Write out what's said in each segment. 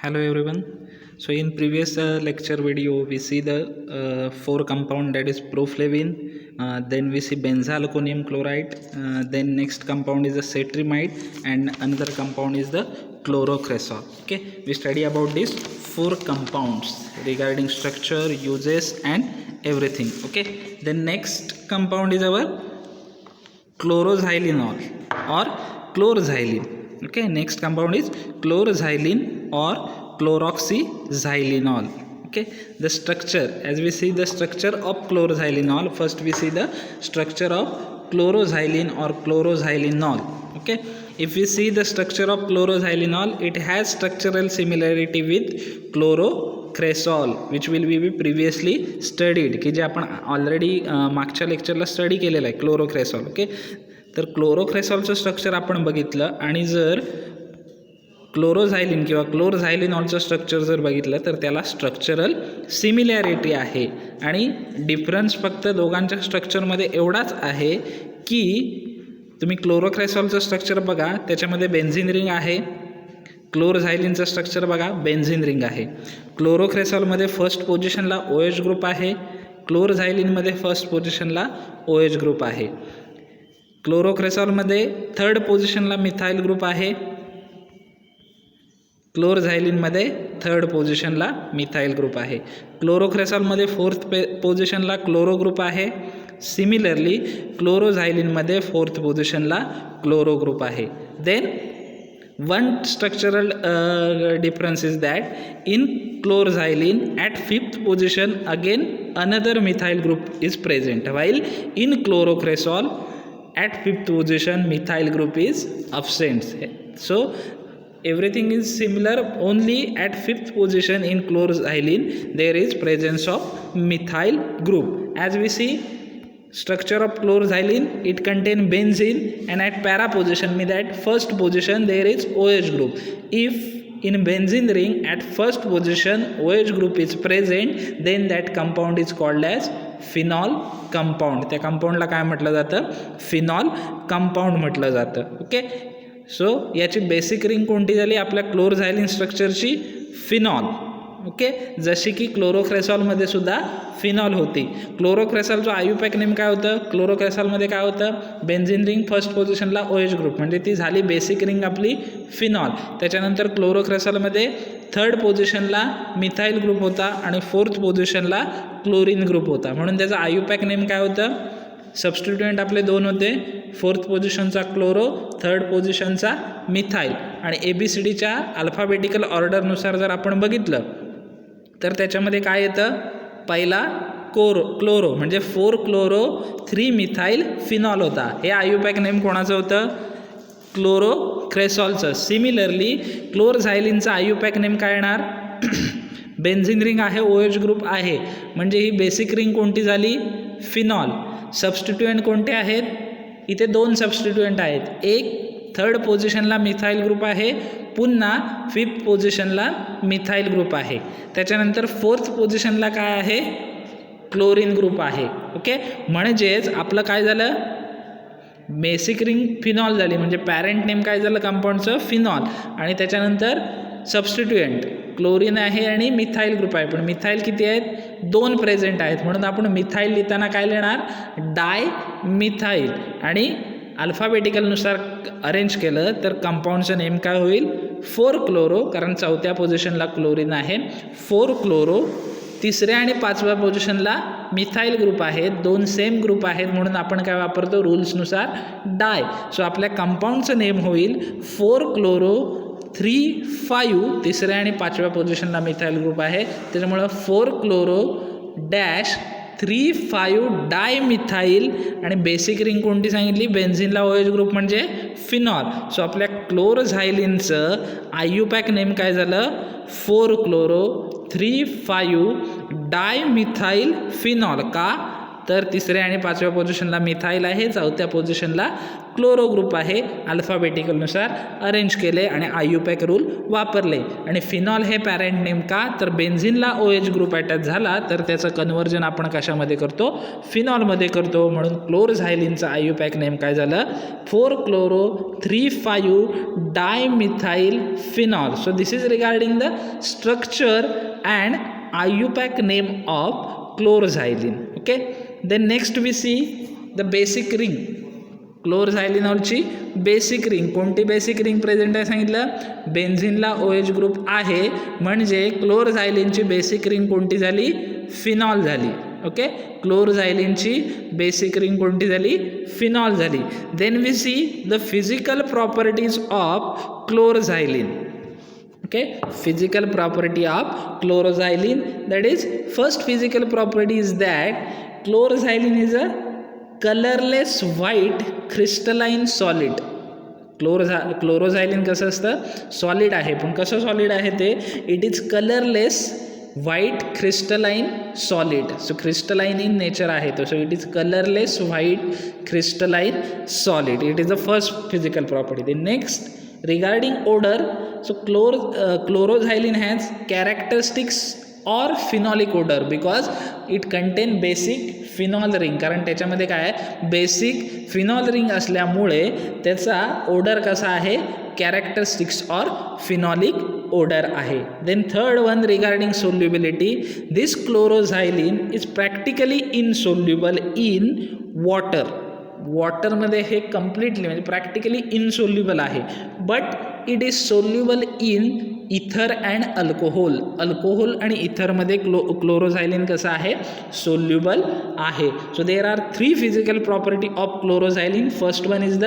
Hello everyone. So in previous lecture video we see the four compound, that is proflavin, then we see benzalkonium chloride, then next compound is the cetrimide, and another compound is the chlorocresol. Okay, we study about these four compounds regarding structure, uses and everything. Okay, then next compound is our chloroxylenol or chlorxylene. Okay, next compound is chlorxylene or chloroxylenol. Okay, the structure, as we see the structure of chlorxylenol, first we see the structure of chloroxylene or chloroxylenol. Okay, if we see the structure of chloroxylenol, it has structural similarity with chlorocresol, which will be previously studied, की जे आपण already मागच्या लेक्चरला study केलेलं आहे क्लोरोक्रेसॉल. Okay, तर क्लोरोक्रेसॉलचं structure आपण बघितलं, आणि जर क्लोरोझायलिन किंवा क्लोरझायलिनॉलचं स्ट्रक्चर जर बघितलं तर त्याला स्ट्रक्चरल सिमिलॅरिटी आहे, आणि डिफरन्स फक्त दोघांच्या स्ट्रक्चरमध्ये एवढाच आहे की तुम्ही क्लोरोक्रेसॉलचं स्ट्रक्चर बघा, त्याच्यामध्ये बेन्झिन रिंग आहे. क्लोरझायलिनचं स्ट्रक्चर बघा, बेन्झिन रिंग आहे. क्लोरोक्रेसॉलमध्ये फर्स्ट पोझिशनला OH ग्रुप आहे, क्लोरझायलिनमध्ये फर्स्ट पोझिशनला OH ग्रुप आहे. क्लोरोक्रेसॉलमध्ये थर्ड पोझिशनला मिथाइल ग्रुप आहे, क्लोरझायलिनमध्ये थर्ड पोझिशनला मिथाइल ग्रुप आहे. क्लोरोक्रेसॉलमध्ये फोर्थ पोझिशनला क्लोरो ग्रुप आहे. सिमिलरली क्लोरोझायलिनमध्ये फोर्थ पोझिशनला क्लोरो ग्रुप आहे. Then one structural difference is that in chlorxylene at fifth position again another methyl group is present, while in chlorocresol at fifth position methyl group is absent. So everything is similar, only at fifth position in chlorxylene there is presence of methyl group. As we see structure of chlorxylene, it contain benzene, and at para position means that first position there is OH group. If in benzene ring at first position OH group is present, then that compound is called as phenol compound. त्या कंपाऊंडला काय म्हटलं जातं? Phenol compound म्हटलं जातं. Okay, so याची basic ring कोणती झाली आपल्या क्लोरझायलिन स्ट्रक्चरची? फिनॉल. ओके, जशी की क्लोरोक्रेसॉलमध्ये सुद्धा फिनॉल होती. क्लोरोक्रेसॉलचं आयुपॅक नेम काय होतं? क्लोरोक्रेसॉलमध्ये काय होतं? बेन्झिन रिंग, फर्स्ट पोझिशनला OH ग्रुप, म्हणजे ती झाली बेसिक रिंग आपली फिनॉल. त्याच्यानंतर क्लोरोक्रेसॉलमध्ये थर्ड पोझिशनला मिथाइल ग्रुप होता आणि फोर्थ पोझिशनला क्लोरीन ग्रुप होता, म्हणून त्याचा आयुपॅक नेम काय होतं? सबस्टिट्युएंट आपले दोन होते, फोर्थ पोझिशनचा क्लोरो, थर्ड पोझिशनचा मिथाइल. आणि ABCDच्या अल्फाबेटिकल ऑर्डरनुसार जर आपण बघितलं तर त्याच्यामध्ये काय येतं? पहिला क्लोरो म्हणजे 4 क्लोरो 3 मिथाइल फिनॉल होता. हे आयुपॅक नेम कोणाचं होतं? क्लोरोक्रेसॉलचं. सिमिलरली क्लोरझायलिनचा आयुपॅक नेम काय येणार? बेन्झिन रिंग आहे, OH ग्रुप आहे, म्हणजे ही बेसिक रिंग कोणती झाली? फिनॉल. सबस्टिट्युएंट कोणते आहेत? इथे दोन सबस्टिट्युएंट आहेत. एक थर्ड पोझिशनला मिथाइल ग्रुप आहे, पुन्हा फिफ्थ पोझिशनला मिथाइल ग्रुप आहे. त्याच्यानंतर फोर्थ पोझिशनला काय आहे? क्लोरीन ग्रुप आहे. ओके, म्हणजेच आपलं काय झालं? बेसिक रिंग फिनॉल झाली, म्हणजे पॅरेंट नेम काय झालं कंपाऊंडचं? फिनॉल. आणि त्याच्यानंतर सबस्टिट्युएंट क्लोरीन आहे आणि मिथाइल ग्रुप आहे, पण मिथाइल किती आहेत? 2 प्रेझेंट आहेत, म्हणून आपण मिथाइल लिहिताना काय लिहिणार? डाय मिथाइल. आणि अल्फाबेटिकलनुसार अरेंज केलं तर कंपाऊंडचं नेम काय होईल? 4 क्लोरो, कारण चौथ्या पोझिशनला क्लोरीन आहे. 4 क्लोरो. तिसऱ्या आणि पाचव्या पोझिशनला मिथाइल ग्रुप आहेत, 2 सेम ग्रुप आहेत, म्हणून आपण काय वापरतो? रूल्सनुसार डाय. सो आपल्या कंपाऊंडचं नेम होईल 4 क्लोरो 3,5. तिसऱ्या आणि पाचव्या पोझिशनला मिथाइल ग्रुप आहे, त्याच्यामुळं 4 क्लोरो डॅश 3,5 डाय मिथाइल. आणि बेसिक रिंग कोणती सांगितली? बेन्झिनला OH ग्रुप म्हणजे फिनॉल. सो आपल्या क्लोरझायलिनचं आयुपॅक नेम काय झालं? 4 क्लोरो 3,5 डाय मिथाइल फिनॉल. का? तर तिसऱ्या आणि पाचव्या पोझिशनला मिथाईल आहे, चौथ्या पोझिशनला क्लोरो ग्रुप आहे. अल्फाबेटिकलनुसार अरेंज केले आणि आयुपॅक रूल वापरले. आणि फिनॉल हे पॅरेंट नेम का, तर बेन्झिनला OH ग्रुप अटॅच झाला तर त्याचं कन्व्हर्जन आपण कशामध्ये करतो, फिनॉलमध्ये करतो. म्हणून क्लोरझायलिनचं आयुपॅक नेम काय झालं, 4-chloro-3,5-dimethyl phenol. So this is regarding the structure and IUPAC name of chlorxylene. Okay, then next we see the basic ring. क्लोरझायलिनॉलची बेसिक रिंग, कोणती बेसिक रिंग प्रेझेंट आहे सांगितलं, बेन्झिनला OH ग्रुप आहे म्हणजे क्लोरझायलिनची बेसिक रिंग कोणती झाली, फिनॉल झाली. Okay, क्लोरझायलिनची basic ring कोणती झाली, फिनॉल झाली. Then we see the physical properties of chloroxylene. Okay, physical property of chlorxylene, that is first physical property is that chlorxylene is a colorless white crystalline solid. क्लोरोझायलिन कसं असतं, solid आहे, पण कसं solid आहे ते, it is colourless white crystalline solid. So crystalline in nature आहे तो, so it is colourless white crystalline solid. It is the first physical property. The next regarding odor, so chlorozylene has characteristics or phenolic odor because it contain basic phenol ring. कारण त्याच्यामध्ये काय आहे, basic phenol ring असल्यामुळे त्याचा odour कसा आहे, characteristics और phenolic odour आहे. Then third one regarding solubility, this chloroxylene is practically insoluble in water. वॉटरमध्ये हे कम्प्लिटली म्हणजे प्रॅक्टिकली इनसोल्युबल आहे, but it is soluble in ether and alcohol. Alcohol आणि इथरमध्ये क्लोरोझायलिन कसं आहे, सोल्युबल आहे. So there are 3 physical property of chloroxylene. First one is the,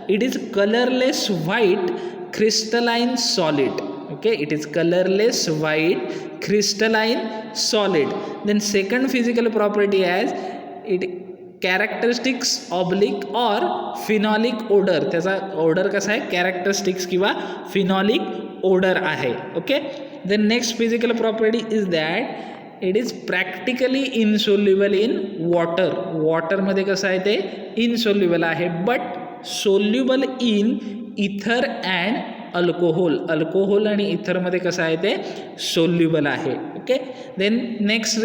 it is colourless white crystalline solid. Okay, it is colorless white crystalline solid. Then second physical property as it characteristics oblique और phenolic odour. त्याचा odour कसा आहे, characteristics किंवा phenolic odour आहे. Okay, the next physical property is that it is practically insoluble in water. वॉटरमध्ये कसं आहे ते इनसोल्युबल आहे, but soluble in ether and alcohol. Alcohol आणि इथरमध्ये कसं आहे ते सोल्युबल आहे. Okay, then next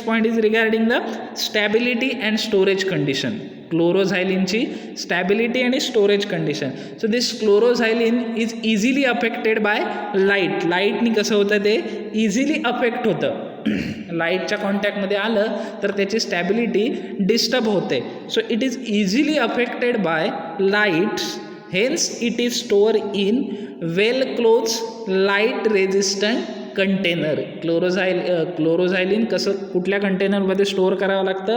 point is regarding the stability and storage condition. क्लोरोझायलिनची स्टॅबिलिटी आणि storage condition. So this chloroxylene is easily affected by light. लाईटनी कसं होतं, ते इझिली अफेक्ट होतं. लाईटच्या कॉन्टॅक्टमध्ये आलं तर त्याची स्टॅबिलिटी डिस्टर्ब होते. So it is easily affected bye lights, hence it is stored in well closed light resistant container. Chloroxylene कसं कुठल्या कंटेनरमध्ये स्टोअर करावं लागतं,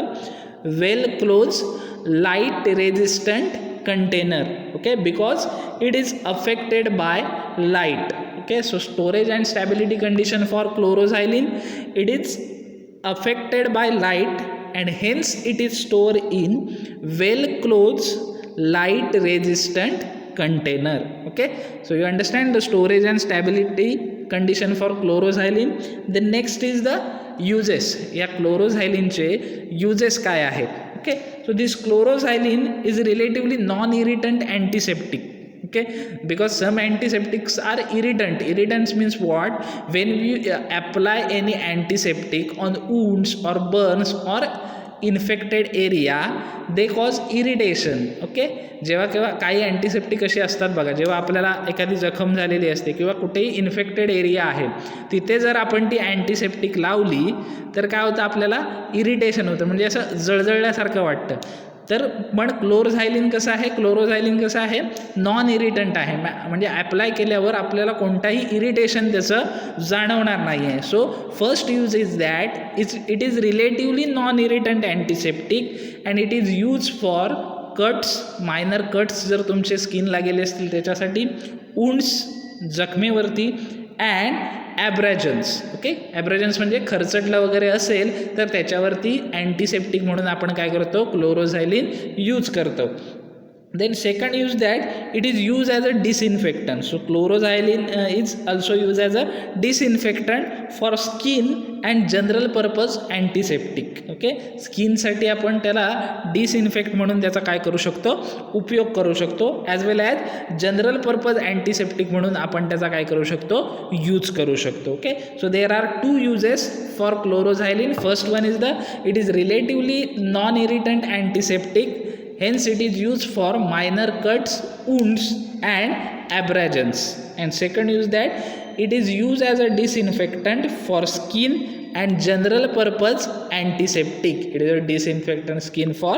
well close light resistant container. Okay, because it is affected by light. Okay, so storage and stability condition for chloroxylene, it is affected by light and hence it is store in well close light resistant container. Okay, so you understand the storage and stability condition for chlorozylene. The next is the uses. या क्लोरोझायलिनचे uses काय आहेत. Okay, so this chlorozylene is relatively non-irritant antiseptic. Okay, because some antiseptics are irritant. Irritants means what, when you apply any antiseptic on wounds or burns or infected area they cause irritation. Okay, जेव्हा केव्हा काही antiseptic असे असतात बघा, जेव्हा आपल्याला एखादी जखम झालेली असते किंवा कुठेही इन्फेक्टेड एरिया आहे तिथे जर आपण ती अँटीसेप्टिक लावली तर काय होतं, आपल्याला इरिटेशन होतं, म्हणजे असं जळजळल्यासारखं वाटतं. तर पण क्लोरोझायलिन कसं आहे, नॉन इरिटंट आहे, म्हणजे ॲप्लाय केल्यावर आपल्याला कोणताही इरिटेशन त्याचं जाणवणार नाही आहे. So first use is that it is relatively non irritant antiseptic and it is use for cuts, minor cuts जर तुमचे स्किनला गेले असतील त्याच्यासाठी, वुंड्स जखमेवरती, अँड ॲब्रॅजन्स. ओके, ॲब्रॅजन्स म्हणजे खरचटलं वगैरे असेल तर त्याच्यावरती अँटीसेप्टिक म्हणून आपण काय करतो, क्लोरोझायलिन यूज करतो. Then second use that it is used as a disinfectant. So chloroxylene is also used as a disinfectant for skin and general purpose antiseptic. Okay, स्किनसाठी आपण त्याला डिसइन्फेक्ट म्हणून त्याचा काय करू शकतो, उपयोग करू शकतो. As well as general purpose antiseptic म्हणून आपण त्याचा काय करू शकतो, यूज करू शकतो. Okay, so there are two uses for chloroxylene. First one is it is relatively non irritant antiseptic. Hence it is used for minor cuts, wounds and abrasions. And second use that it is used as a disinfectant for skin and general purpose antiseptic. It is a disinfectant skin for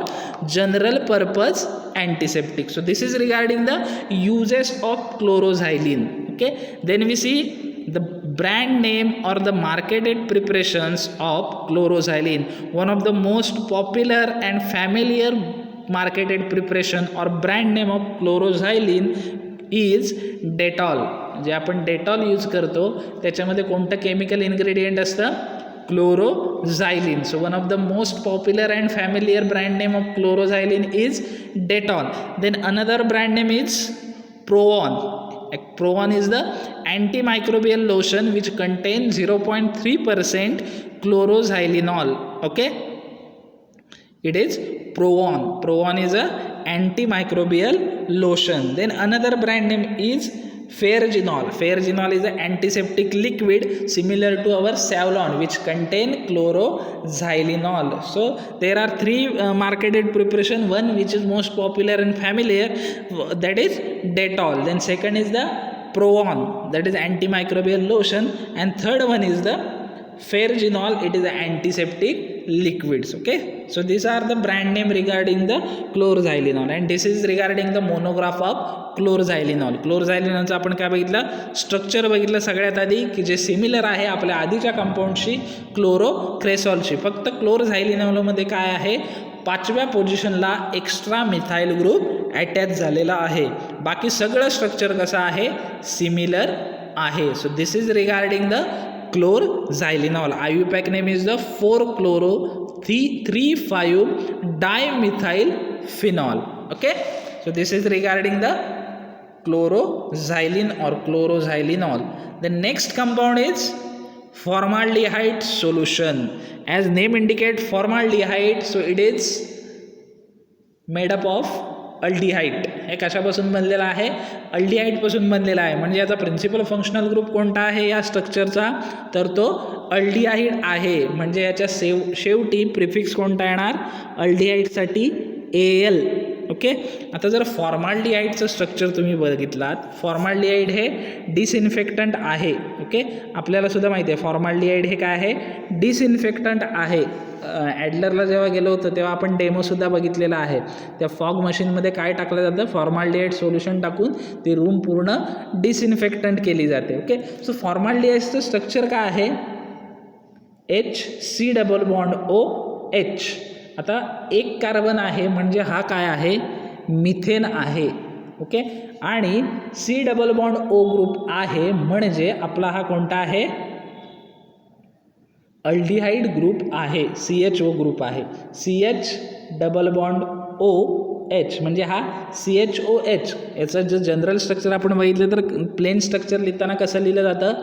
general purpose antiseptic. So this is regarding the uses of chloroxylene. Okay, then we see the brand name or the marketed preparations of chloroxylene. One of the most popular and familiar marketed preparation or brand name of chloroxylene is Dettol. जे आपण Dettol use करतो त्याच्यामध्ये कोणतं chemical ingredient असतं, chloroxylene. So one of the most popular and familiar brand name of chloroxylene is Dettol. Then another brand name is Provan. Provan is the antimicrobial lotion which contains 0.3% chloroxylenol. Okay, it is Provan. Provan is a antimicrobial lotion. Then another brand name is Ferginol. Ferginol is an antiseptic liquid similar to our Savlon which contain chloroxylenol. So there are three marketed preparation. One which is most popular and familiar, that is Dettol. Then second is the Provan, that is antimicrobial lotion, and third one is the Ferginol, it is an antiseptic liquids. Okay, so these are the brand name regarding the chloroxylenol, and this is regarding the monograph of chloroxylenol. क्लोरोझायलिनॉलचं आपण काय बघितलं, structure बघितलं सगळ्यात आधी की जे similar आहे आपल्या आधीच्या कंपाऊंडशी, क्लोरोक्रेसॉलशी. फक्त क्लोरोझायलिनॉलमध्ये काय आहे, 5व्या पोझिशनला एक्स्ट्रा मिथाइल ग्रुप अटॅच झालेला आहे. बाकी सगळं स्ट्रक्चर कसं आहे, सिमिलर आहे. So this is regarding the chloroxylenol. IUPAC name is the 4-chloro-3,5-dimethylphenol. Okay, so this is regarding the chloroxylene or chloroxylenol. The next compound is formaldehyde solution. As name indicate formaldehyde, so it is made up of aldehyde. हे कशापासून बनलेला आहे, अल्डिहाइडपासून बनलेला आहे. म्हणजे याचा principal functional group कोणता आहे या स्ट्रक्चरचा, तर तो अल्डिहाइड आहे. म्हणजे याच्या शेवटी प्रिफिक्स कोणता येणार, अल्डिहाइडसाठी AL. ओके, आता जर फॉर्माल्डिहाइडचं स्ट्रक्चर तुम्ही बघितलात, फॉर्माल्डिहाइड हे डिसइन्फेक्टंट आहे. ओके, आपल्याला सुद्धा माहिती आहे फॉर्माल्डिहाइड हे काय आहे, डिसइन्फेक्टंट आहे. ॲडलरला जेव्हा गेलो होतो तेव्हा आपण डेमोसुद्धा बघितलेला आहे. त्या फॉग मशीनमध्ये काय टाकलं जातं, फॉर्माल्डिहाइड सोल्युशन टाकून ती रूम पूर्ण डिसइन्फेक्टंट केली जाते. ओके, सो फॉर्माल्डिहाइडचं स्ट्रक्चर काय आहे, HC≡OH. आता एक कार्बन आहे म्हणजे हा काय आहे, मिथेन आहे. ओके, आणि C≡O ग्रुप आहे म्हणजे आपला हा कोणता आहे, अल्डिहाइड ग्रुप आहे, CHO ग्रुप आहे. CH≡OH म्हणजे हा CHOH. याचं जे जनरल स्ट्रक्चर आपण बघितलं तर प्लेन स्ट्रक्चर लिहिताना कसं लिहिलं जातं,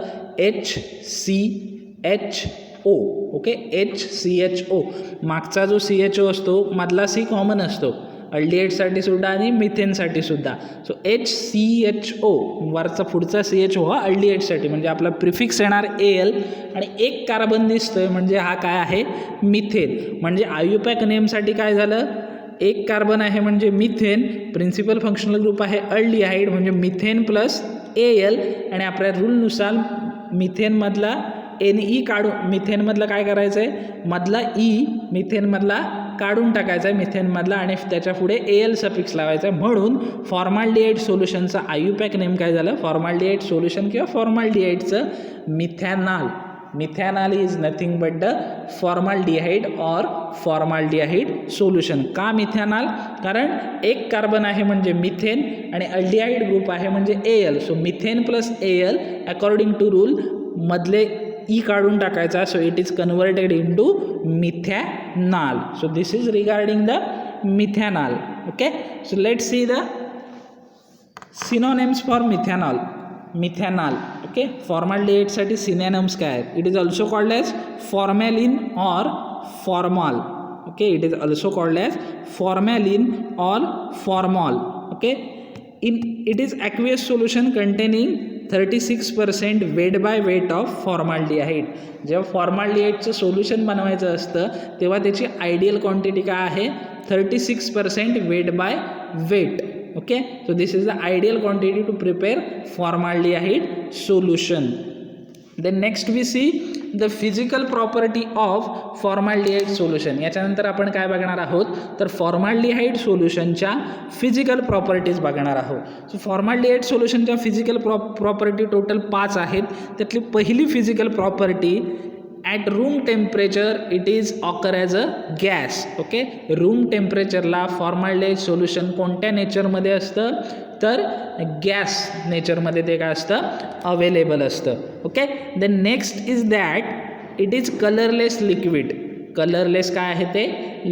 HCHO. Okay, HCHO. मागचा जो CHO असतो मधला C कॉमन असतो अल्डिहाइडसाठी सुद्धा आणि मिथेनसाठी सुद्धा. सो HCHO वरचा पुढचा CHO हा अल्डिहाइडसाठी, म्हणजे आपला प्रिफिक्स येणार AL आणि एक कार्बन दिसतोय म्हणजे हा काय आहे, मिथेन. म्हणजे IUPAC नेमसाठी काय झालं, एक कार्बन आहे म्हणजे मिथेन, प्रिन्सिपल फंक्शनल ग्रुप आहे अल्डिहाइड म्हणजे मिथेन प्लस AL, आणि आपल्या रूलनुसार मिथेनमधला NE काढून मिथेनमधला काय करायचं आहे, मधला E मिथेनमधला काढून टाकायचा आहे मिथेनमधला आणि त्याच्या पुढे AL सफिक्स लावायचा आहे. म्हणून फॉर्माल्डिहाइड सोल्युशनचा IUPAC नेम काय झालं, फॉर्माल्डिहाइड सोल्युशन किंवा फॉर्माल्डिहाइडचं methanol. Methanol is nothing but the formaldehyde or formaldehyde solution. का मिथॅनॉल, कारण एक कार्बन आहे म्हणजे मिथेन आणि अल्डिहाइड ग्रुप आहे म्हणजे AL. So methane plus AL according to rule मधले E काढून टाकायचा. So it is converted into methanol. So this is regarding the methanol. Okay, so let's see the synonyms for methanol. Methanol, okay, formaldehyde साठी synonyms काय आहेत? It is also called as formalin or formol. Okay, it is also called as formalin or formol. Okay, it is aqueous solution containing 36% weight by weight of formaldehyde. जेव्हा फॉर्माल्डिहाइडचं solution बनवायचं असतं तेव्हा त्याची ideal quantity काय आहे? 36% weight by weight. Okay, so this is the ideal quantity to prepare formaldehyde solution. Then next we see the physical property of formaldehyde solution. याच्यानंतर आपण काय बघणार आहोत तर फॉर्माल्डिहाइड सोल्युशनच्या फिजिकल प्रॉपर्टीज बघणार आहोत. सो फॉर्माल्डिहाइड सोल्युशनच्या फिजिकल प्रॉपर्टी टोटल 5 आहेत. त्यातली पहिली physical property, at room temperature it is occur as a gas. Okay, room टेम्परेचरला फॉर्माल्डिहाइड सोल्युशन कोणत्या नेचरमध्ये असतं तर गॅस नेचरमध्ये ते काय असतं अवेलेबल असतं. Okay, then next is that it is colourless liquid. Colourless काय आहे ते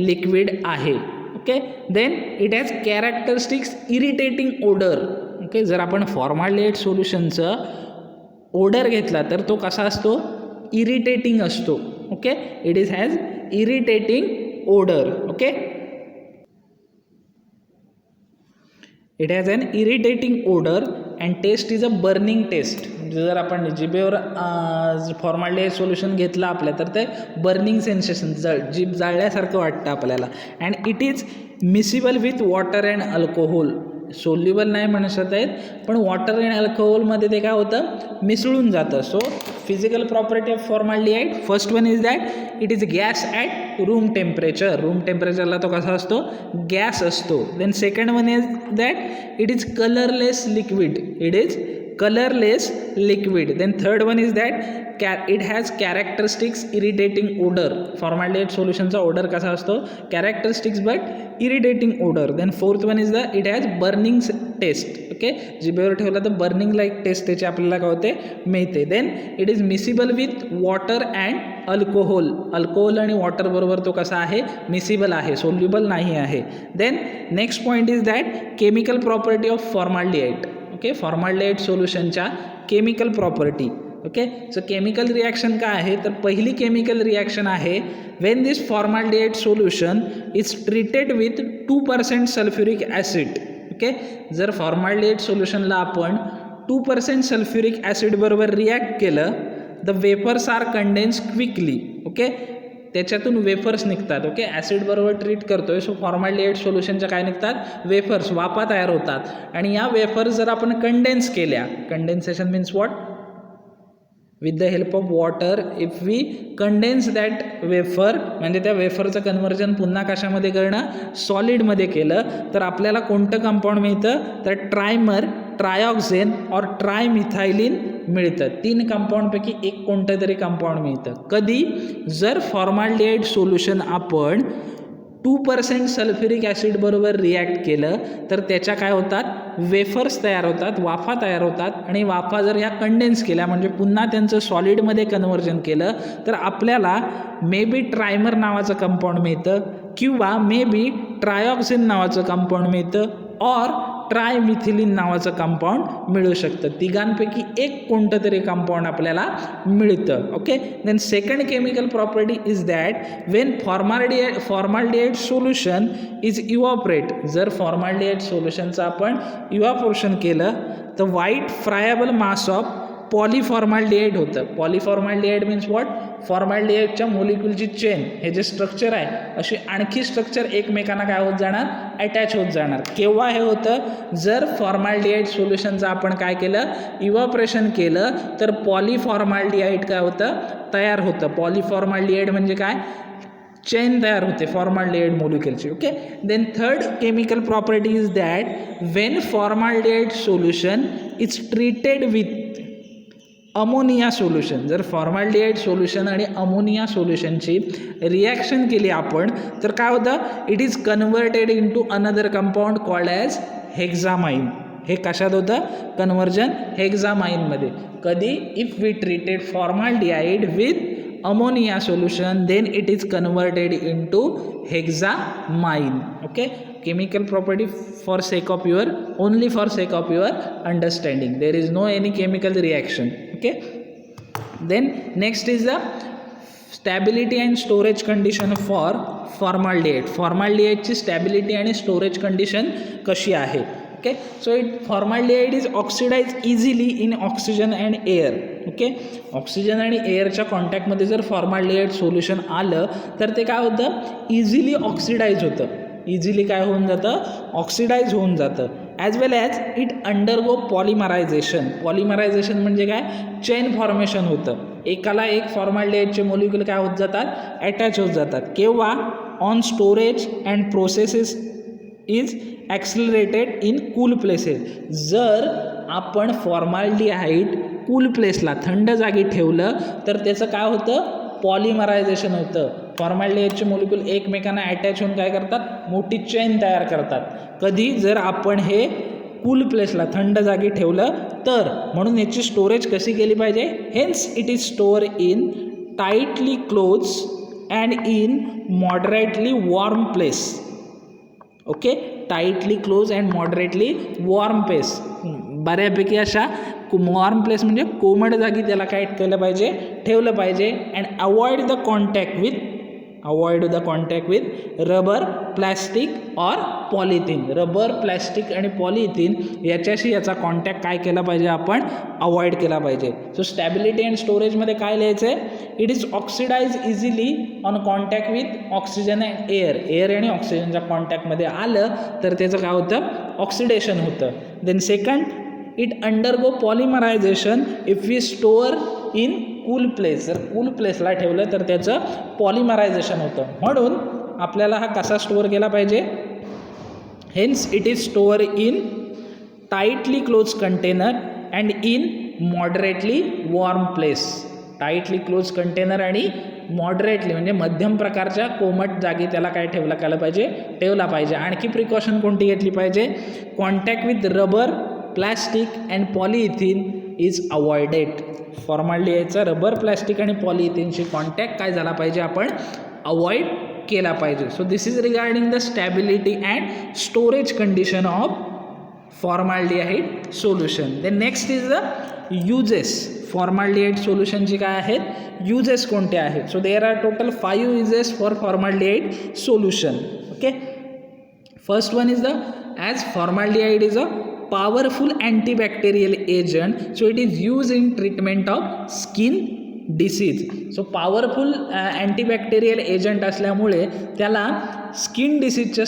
लिक्विड आहे. Okay, then it has characteristics irritating odour. Okay, जर आपण फॉर्माल्डिहाइड सोल्युशनचं ओडर घेतला तर तो कसा असतो इरिटेटिंग असतो. Okay, it is has irritating odour. Okay, it has an irritating odour and taste is a burning taste. जर आपण जिभेवर फॉर्माल्डिहाइड सोल्युशन घेतलं आपल्या तर ते बर्निंग सेन्सेशन जीभ जाळल्यासारखं वाटतं आपल्याला. And it is miscible with water and alcohol. Soluble नाही म्हणू शकत आहेत पण वॉटर अँड अल्कोहोलमध्ये ते काय होतं मिसळून जातं. So physical property of formaldehyde, first one is that it is gas at room temperature. Room टेम्परेचरला तो कसा असतो गॅस असतो. Then second one is that it is colourless liquid. It is colourless liquid. Then third one is that it has characteristics irritating odour. Formaldehyde सोल्युशनचा odour कसा असतो characteristics but irritating odour. Then fourth one is it has burning taste. Okay, जिभेवर ठेवला तर burning like taste त्याची आपल्याला काय होते मिळते. Then it is miscible with water and alcohol. Alcohol आणि वॉटर बरोबर तो कसा आहे मिसिबल आहे, सोल्युबल नाही आहे. Then next point is that chemical property of formaldehyde. Okay, formaldehyde सोल्युशनच्या chemical property. Okay, so chemical reaction काय आहे तर पहिली केमिकल रिॲक्शन आहे when this formaldehyde solution is treated with 2% sulphuric acid. Okay, जर फॉर्माल्डिहाइड सोल्युशनला आपण 2% सल्फ्युरिक ॲसिड बरोबर रिॲक्ट केलं the vapours are condense quickly. Okay, त्याच्यातून वेफर्स निघतात. ओके, ॲसिड बरोबर ट्रीट करतोय सो फॉर्माल्डिहाइड सोल्युशनच्या काय निघतात वेफर्स, वाफा तयार होतात. आणि या वेफर्स जर आपण कंडेन्स केल्या, condensation means what with the help of water if we condense that wafer म्हणजे त्या वेफरचं कन्व्हर्जन पुन्हा कशामध्ये करणं सॉलिडमध्ये केलं तर आपल्याला कोणतं कंपाऊंड मिळतं तर ट्रायमर, ट्रायऑक्झेन और ट्रायमिथायलिन मिळतं. 3 कंपाऊंडपैकी एक कोणतं तरी कंपाऊंड मिळतं. कधी जर फॉर्माल्डिहाइड सोल्युशन आपण 2% सल्फ्युरिक ॲसिड बरोबर रिॲक्ट केलं तर त्याच्या काय होतात वेफर्स तयार होतात, वाफा तयार होतात. आणि वाफा जर ह्या कंडेन्स केल्या म्हणजे पुन्हा त्यांचं सॉलिडमध्ये कन्व्हर्जन केलं तर आपल्याला मे बी ट्रायमर नावाचं कंपाऊंड मिळतं किंवा मे बी ट्रायऑक्झिन नावाचं कंपाऊंड मिळतं और ट्रायमिथिलिन नावाचं कंपाऊंड मिळू शकतं. तिघांपैकी एक कोणतं तरी कंपाऊंड आपल्याला मिळतं. Okay, then second chemical property is that when formaldehyde solution is evaporate. जर फॉर्माल्डिहाइड सोल्युशनचं आपण इव्हॉपोरेशन केलं तर व्हाईट फ्रायबल मास ऑफ पॉलीफॉर्माल्डिहाइड होतं. पॉलीफॉर्माल्डिहाइड मीन्स व्हॉट फॉर्माल्डिहाइडच्या मोलिक्युलची चेन हे जे स्ट्रक्चर आहे अशी आणखी स्ट्रक्चर एकमेकांना काय होत जाणार अटॅच होत जाणार. केव्हा हे होतं जर फॉर्माल्डिहाइड सोल्युशनचं आपण काय केलं इव्हॉपरेशन केलं तर पॉलीफॉर्माल्डिहाइड काय होतं तयार होतं. पॉलीफॉर्माल्डिहाइड म्हणजे काय चेन तयार होते फॉर्माल्डिहाइड मोलिक्युलची. Okay, then third chemical property is that when formaldehyde solution is treated with ammonia solution. जर फॉर्माल्डिहाइड सोल्युशन आणि अमोनिया सोल्युशनची रिॲक्शन केली आपण तर काय होतं it is converted in to another compound called as hexamine. हे कशात होतं कन्व्हर्जन हेक्झामाइनमध्ये. कधी if we treated formaldehyde with ammonia solution, then it is converted into hexamine. Okay, chemical property for sake of your, only for sake of your understanding, there is no any chemical reaction. Okay, then next is the stability and storage condition for formaldehyde. formaldehyde ची stability आणि storage condition कशी आहे. Okay, so formaldehyde is oxidise easily in oxygen and air. Okay, oxygen आणि एअरच्या कॉन्टॅक्टमध्ये जर formaldehyde solution आलं तर ते काय होतं, इझिली ऑक्सिडाइज होतं. इझिली काय होऊन जातं, ऑक्सिडाइज होऊन जातं. As well as it undergo polymerisation. Polymerisation म्हणजे काय, चेन फॉर्मेशन होतं. एकाला एक फॉर्मल्डिहाइडचे मोलिक्युल काय होत जातात, अटॅच होत जातात. केव्हा, on storage and processes is accelerated in cool places. जर आपण फॉर्मल्डिहाइड कूल प्लेसला, थंड जागी ठेवलं तर त्याचं काय होतं, पॉलिमरायझेशन होतं. फॉर्मल्डिहाइडचे मोलिक्युल एकमेकांना अटॅच होऊन काय करतात, मोठी चेन तयार करतात. कधी, जर आपण हे कूल प्लेसला, थंड जागी ठेवलं तर. म्हणून याची स्टोरेज कशी केली पाहिजे, hence it is store in tightly close and in moderately warm place. Okay, tightly close and moderately warm place. बऱ्यापैकी अशा वॉर्म प्लेस म्हणजे कोमट जागी त्याला काय केलं पाहिजे, ठेवलं पाहिजे. And avoid the contact with rubber, plastic or polythene. Rubber, plastic आणि पॉलिथिन याच्याशी याचा कॉन्टॅक्ट काय केला पाहिजे, आपण अवॉइड केला पाहिजे. सो स्टॅबिलिटी अँड स्टोरेजमध्ये काय लिहायचं आहे, it is oxidise easily on contact with oxygen and air. Air आणि ऑक्सिजनच्या कॉन्टॅक्टमध्ये आलं तर त्याचं काय होतं, ऑक्सिडेशन होतं. Then second, it undergo polymerisation if we store in cool place. जर कूल प्लेसला ठेवलं तर त्याचं पॉलिमरायझेशन होतं. म्हणून आपल्याला हा कसा स्टोअर केला पाहिजे, hence it is store in tightly close container and in moderately warm place. Tightly close container आणि मॉडरेटली म्हणजे मध्यम प्रकारच्या कोमट जागी त्याला काय ठेवला पाहिजे. आणखी प्रिकॉशन कोणती घेतली पाहिजे, contact with rubber, plastic and polythene is avoided. फॉर्मल्डिहाइडचा रबर, प्लॅस्टिक आणि पॉलिइथिनशी कॉन्टॅक्ट काय झाला पाहिजे, आपण अवॉइड केला पाहिजे. So this is regarding the stability and storage condition of formaldehyde solution. Then next is the uses. Formaldehyde सोल्युशनची काय आहेत, युजेस कोणते आहेत. So there are total 5 uses for formaldehyde solution. Okay, first one is the, as formaldehyde is a powerful antibacterial agent, so it is used in treatment of skin disease. so powerful antibacterial agent असल्यामुळे त्याला skin डिसीजच्या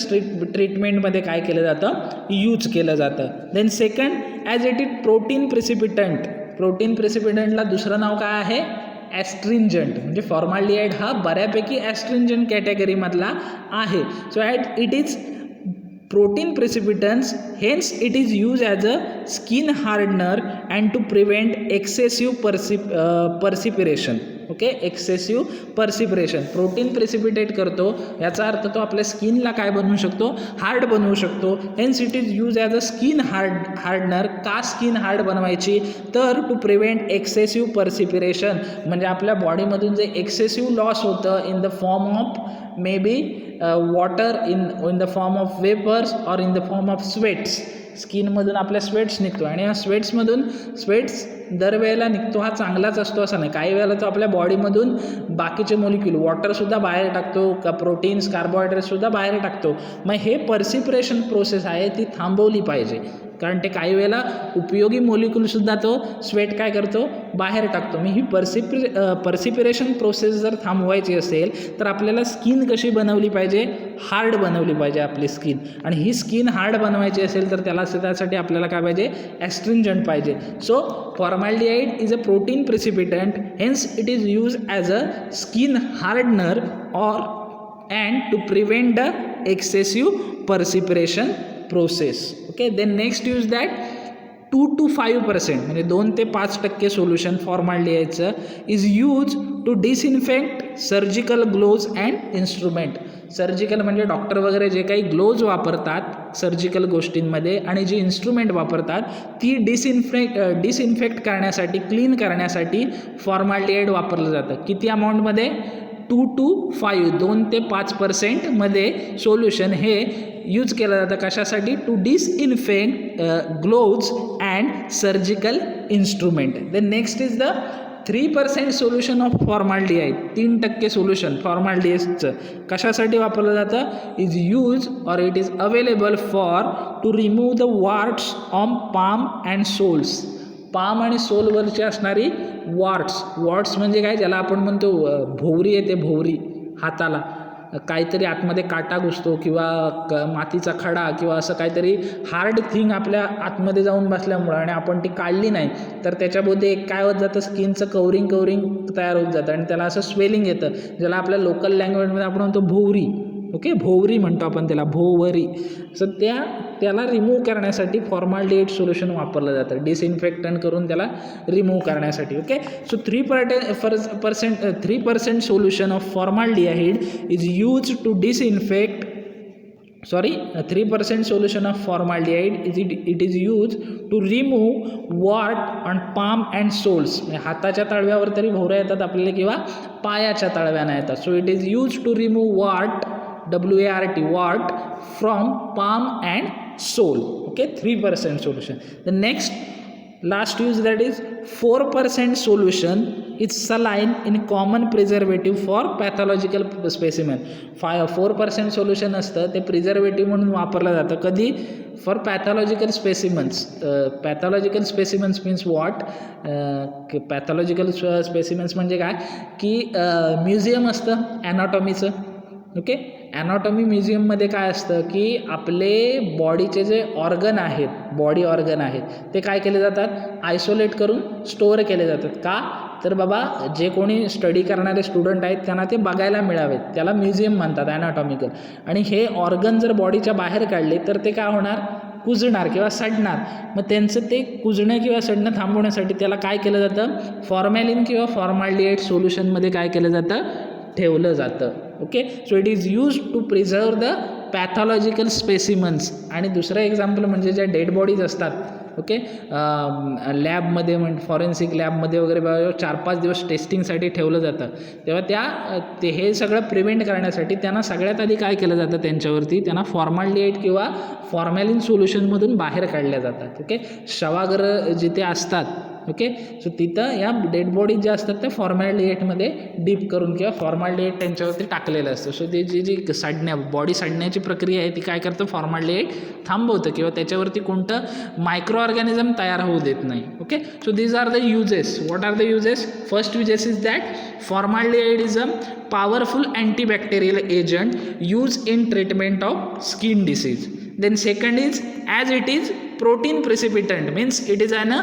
ट्रीटमेंटमध्ये काय केलं जातं, use केलं जातं. Then second, as it is protein precipitant. Protein प्रिसिपिटंटला दुसरं नाव काय आहे, ॲस्ट्रिंजंट. म्हणजे फॉर्मल्डिहाइड हा बऱ्यापैकी ॲस्ट्रिंजंट कॅटेगरीमधला आहे. So at it is protein precipitants, hence it is used as a skin hardener and to prevent excessive perspiration. Okay, excessive perspiration. Protein precipitate करतो, याचा अर्थ तो आपल्या स्किनला काय बनवू शकतो, हार्ड बनवू शकतो. Hence it is use as a skin hardener. का स्किन हार्ड बनवायची, तर टू प्रिव्हेंट एक्सेसिव्ह पर्सिपिरेशन. म्हणजे आपल्या बॉडीमधून जे एक्सेसिव्ह लॉस होतं in the form of may be water, in the form of vapours or in the form of sweats. स्किनमधून आपल्या स्वेट्स निघतो आणि या स्वेट्स दरवेळेला निघतो हा चांगलाच असतो असं नाही. काही वेळेला तो आपल्या बॉडीमधून बाकीचे मोलिक्यूल, वॉटरसुद्धा बाहेर टाकतो, प्रोटीन्स, कार्बोहायड्रेट्ससुद्धा बाहेर टाकतो. मग हे पर्सिपिरेशन प्रोसेस आहे ती थांबवली पाहिजे, कारण ते काही वेळेला उपयोगी मोलिक्यूलसुद्धा तो स्वेट काय करतो, बाहेर टाकतो. मग ही पर्सिपिरेशन प्रोसेस जर थांबवायची असेल तर आपल्याला स्किन कशी बनवली पाहिजे, हार्ड बनवली पाहिजे आपली स्किन. आणि ही स्किन हार्ड बनवायची असेल तर त्यासाठी आपल्याला काय पाहिजे, ॲस्ट्रिंजंट पाहिजे. So formaldehyde is a protein precipitant, hence it is use as a skin hardener or and to prevent the excessive perspiration process. Okay, then next use that 2 to 5% म्हणजे 2 ते 5% सोल्युशन फॉर्मल्डिहाइडचं is use to disinfect surgical gloves and instrument. Surgical म्हणजे doctor वगैरे जे काही gloves वापरतात surgical गोष्टींमध्ये आणि जी इन्स्ट्रुमेंट वापरतात ती डिसइन्फेक्ट करण्यासाठी, क्लीन करण्यासाठी फॉर्माल्डिहाइड वापरलं जातं. किती अमाऊंटमध्ये? 2 to 5, 2 ते 5% मध्ये सोल्युशन हे यूज केलं जातं. कशासाठी? To disinfect gloves and surgical instrument. Then next is the 3% solution of formaldehyde. 3% solution फॉर्माल्डिहाइडचं कशासाठी वापरलं जातं? Is use or it is available for to remove the warts on palm and soles. Palm आणि सोलवरची असणारी वॉर्ट्स म्हणजे काय? ज्याला आपण म्हणतो भोवरी येते, भोवरी हाताला काहीतरी आतमध्ये काटा घुसतो किंवा मातीचा खडा किंवा असं काहीतरी हार्ड थिंग आपल्या आतमध्ये जाऊन बसल्यामुळं आणि आपण ती काढली नाही तर त्याच्यामध्ये एक काय होत जातं, स्किनचं कवरिंग तयार होत जातं आणि त्याला असं स्वेलिंग येतं, ज्याला आपल्या लोकल लँग्वेजमध्ये आपण म्हणतो भोवरी. ओके, भोवरी म्हणतो आपण त्याला, भोवरी. सो त्याला रिमूव्ह करण्यासाठी फॉर्माल्डिहाइड सोल्युशन वापरलं जातं, डिसइन्फेक्टंट करून त्याला रिमूव्ह करण्यासाठी. Okay, so 3% solution of formaldehyde is use to disinfect 3% solution of formaldehyde it is used to remove wart on palm and soles. हाताच्या तळव्यावर तरी भोवऱ्या येतात आपल्याला किंवा पायाच्या तळव्याना येतात. So it is use to remove wart, WART, wart from palm and sole. Okay, 3% solution. The next last use, that is 4% solution is saline in common preservative for pathological specimen. 4% solution असतं ते preservative म्हणून वापरलं जातं. कधी? For pathological specimens. Pathological specimens means what? Pathological specimens म्हणजे काय की museum असतं ॲनाटॉमीचं. ओके, ॲनाटॉमी म्युझियममध्ये काय असतं की आपले बॉडीचे जे ऑर्गन आहेत, बॉडी ऑर्गन आहेत ते काय केले जातात? आयसोलेट करून स्टोअर केले जातात. का? तर बाबा जे कोणी स्टडी करणारे स्टुडंट आहेत त्यांना ते बघायला मिळावेत, त्याला म्युझियम म्हणतात ॲनाटॉमिकल. आणि हे ऑर्गन जर बॉडीच्या बाहेर काढले तर ते काय होणार? कुजणार किंवा सडणार. मग त्यांचं ते कुजणं किंवा सडणं थांबवण्यासाठी त्याला काय केलं जातं? फॉर्मॅलिन किंवा फॉर्माल्डिहाइड सोल्युशनमध्ये काय केलं जातं? ठेवलं जातं. Okay, so it is use to preserve the pathological specimens. आणि दुसरं एक्झाम्पल म्हणजे ज्या डेड बॉडीज असतात, ओके, लॅबमध्ये फॉरेन्सिक लॅबमध्ये वगैरे 4-5 दिवस टेस्टिंगसाठी ठेवलं जातं, तेव्हा हे सगळं प्रिव्हेंट करण्यासाठी त्यांना सगळ्यात आधी काय केलं जातं? त्यांना फॉर्माल्डिहाइड किंवा फॉर्मॅलिन सोल्युशनमधून बाहेर काढल्या जातात. ओके, शवागार जिथे असतात, ओके, सो तिथं या डेड बॉडीज ज्या असतात त्या फॉर्मॅल्डिहाइडमध्ये डीप करून किंवा फॉर्मॅल्डिहाइड त्यांच्यावरती टाकलेलं असतं. सो ते जी बॉडी सडण्याची प्रक्रिया आहे ती काय करतं? फॉर्मॅल्डिहाइड थांबवतं किंवा त्याच्यावरती कोणतं मायक्रो ऑर्गॅनिझम तयार होऊ देत नाही. Okay, so these are the uses. What are the uses? First uses is that formaldehyde is a powerful antibacterial agent used in treatment of skin disease. Then second is, as it is protein precipitant, means it is an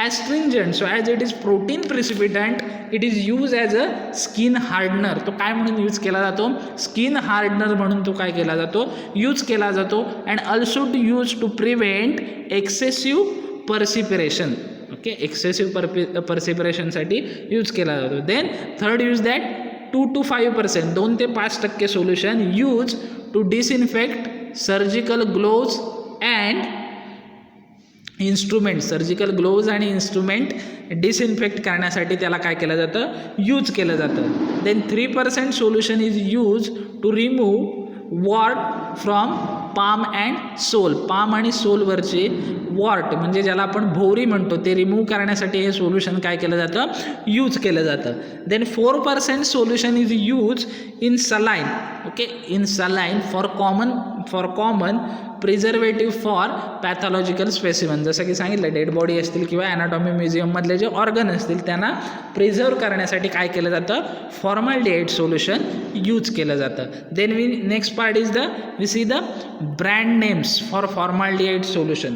astringent. So as it is protein precipitant, it is used as a skin hardener. तो काय म्हणून use केला जातो? Skin hardener म्हणून तो काय केला जातो? यूज केला जातो. And also to use to prevent excessive perspiration. Okay, excessive पर्सिपिरेशनसाठी यूज केला जातो. Then third use that 2 to 5%, 2 ते 5% solution use to disinfect surgical gloves and instrument. Surgical gloves आणि इन्स्ट्रुमेंट डिसइन्फेक्ट करण्यासाठी त्याला काय केलं जातं? यूज केलं जातं. Then 3% solution is use to remove wart from palm and sole. Palm आणि सोलवरचे वॉर्ट म्हणजे ज्याला आपण भोवरी म्हणतो ते रिमूव्ह करण्यासाठी हे सोल्युशन काय केलं जातं? यूज केलं जातं. Then 4% solution is use in saline. Okay, in saline for common preservative for pathological specimen. जसं की सांगितलं, डेड बॉडी असतील किंवा ॲनाटॉमी म्युझियममधले जे ऑर्गन असतील त्यांना प्रिझर्व करण्यासाठी काय केलं जातं? फॉर्मॅल्डिहाइड सोल्युशन यूज केलं जातं. Then next part is we see the brand names for formaldehyde solution.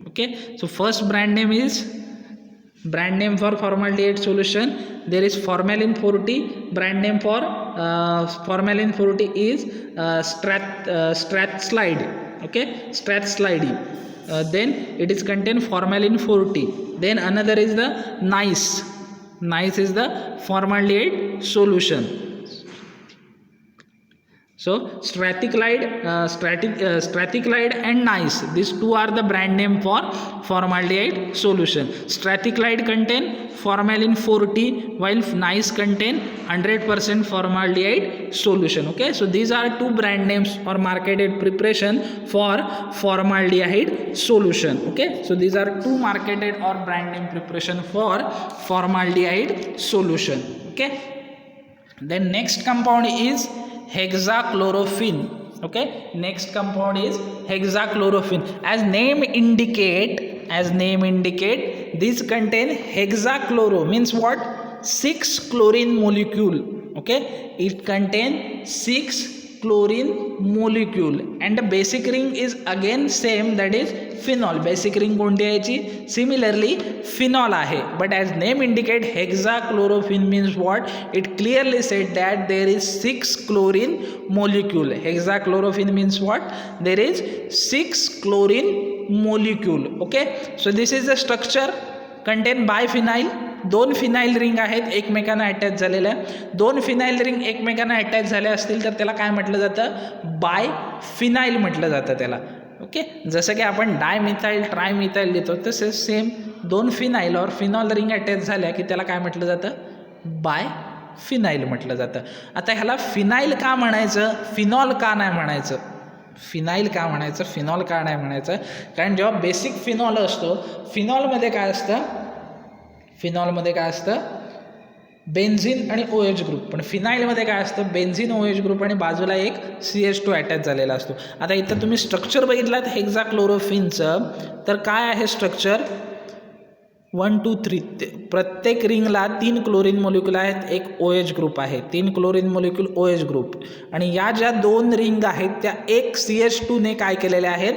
Okay, so first brand name for formaldehyde solution, there is formalin 40. brand name for formalin 40 is Strathslide. Okay, Strathslide. Then it is contain formalin 40. Then another is the NICE is the formaldehyde solution. So strathiclide and NICE, these two are the brand name for formaldehyde solution. Strathiclide contain formalin 4T while NICE contain 100% formaldehyde solution. Okay, so these are two brand names or marketed preparation for formaldehyde solution. Okay, so these are two marketed or brand name preparation for formaldehyde solution. Okay, then next compound is hexachlorophene. Okay, next compound is hexachlorophene. As name indicate, these contain hexachloro means what? 6 chlorine molecule. Okay, it contain 6 chlorine molecule and the basic ring is again same, that is phenol. Basic ring कोणती आहे याची? Similarly phenol आहे. But as name indicate, hexachlorophene means what? It clearly said that there is 6 chlorine molecule. Hexachlorophene means what? There is 6 chlorine molecule. Okay, so this is the structure. Contain biphenyl. 2 phenyl ring आहेत एकमेकांना attach झालेल्या. 2 phenyl ring एकमेकांना attach झाल्या असतील तर त्याला काय म्हटलं जातं? बायफिनाइल म्हटलं जातं त्याला. ओके, जसं की आपण डायमिथाइल ट्रायमिथाइल लिहितो तसे सेम 2 फिनाइल और फिनॉल रिंग अटॅच झाल्या की त्याला काय म्हटलं जातं? बायफिनाइल म्हटलं जातं. आता ह्याला फिनाइल का म्हणायचं, फिनॉल का नाही म्हणायचं? फिनाइल का म्हणायचं, फिनॉल का नाही म्हणायचं? कारण जेव्हा बेसिक फिनॉल असतो, फिनॉलमध्ये काय असतं? फिनॉलमध्ये काय असतं? बेन्झिन आणि OH ग्रुप. पण फिनाइलमध्ये काय असतं? बेन्झिन OH ग्रुप आणि बाजूला एक CH2 अटॅच झालेला असतो. आता इथं तुम्ही स्ट्रक्चर बघितलात हेक्साक्लोरोफिनचं, तर काय आहे स्ट्रक्चर? 1 2 3. प्रत्येक रिंगला 3 क्लोरीन मॉलिक्यूल आहेत, एक OH ग्रुप आहे. 3 क्लोरीन मॉलिक्यूल OH ग्रुप. आणि या ज्या 2 रिंग आहेत त्या एक CH2 ने काय केलेल्या आहेत?